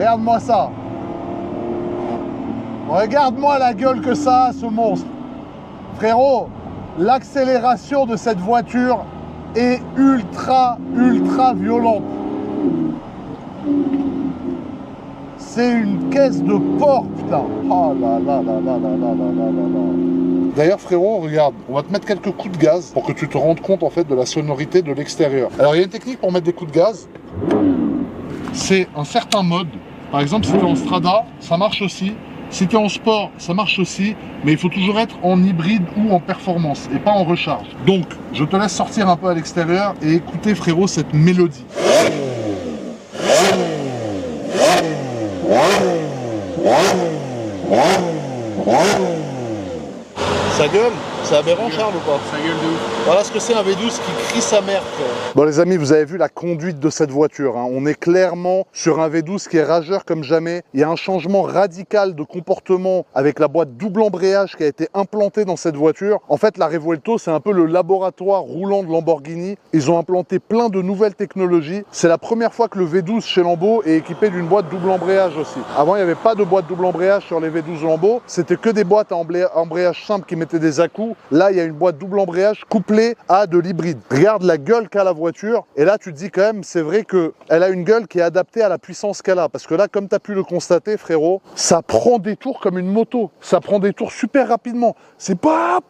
Regarde-moi ça. Regarde-moi la gueule que ça a, ce monstre. Frérot, l'accélération de cette voiture est ultra violente. C'est une caisse de porc, putain. Oh là là là là là là là là là là. D'ailleurs, frérot, regarde, on va te mettre quelques coups de gaz pour que tu te rendes compte en fait de la sonorité de l'extérieur. Alors, il y a une technique pour mettre des coups de gaz. C'est un certain mode. Par exemple, si tu es en strada, ça marche aussi. Si tu es en sport, ça marche aussi. Mais il faut toujours être en hybride ou en performance et pas en recharge. Donc, je te laisse sortir un peu à l'extérieur et écouter, frérot, cette mélodie. Ça gueule? C'est aberrant, Charles, ou pas? Ça gueule de ouf. Voilà ce que c'est un V12 qui crie sa mère. Bon les amis, vous avez vu la conduite de cette voiture, hein. On est clairement sur un V12 qui est rageur comme jamais. Il y a un changement radical de comportement avec la boîte double embrayage qui a été implantée dans cette voiture. En fait, la Revuelto, c'est un peu le laboratoire roulant de Lamborghini. Ils ont implanté plein de nouvelles technologies. C'est la première fois que le V12 chez Lambo est équipé d'une boîte double embrayage aussi. Avant, il n'y avait pas de boîte double embrayage sur les V12 Lambo. C'était que des boîtes à embrayage simple qui mettaient des à-coups. Là, il y a une boîte double embrayage couplée à de l'hybride. Regarde la gueule qu'a la voiture. Et là, tu te dis quand même, c'est vrai qu'elle a une gueule qui est adaptée à la puissance qu'elle a. Parce que là, comme tu as pu le constater, frérot, ça prend des tours comme une moto. Ça prend des tours super rapidement. C'est pas.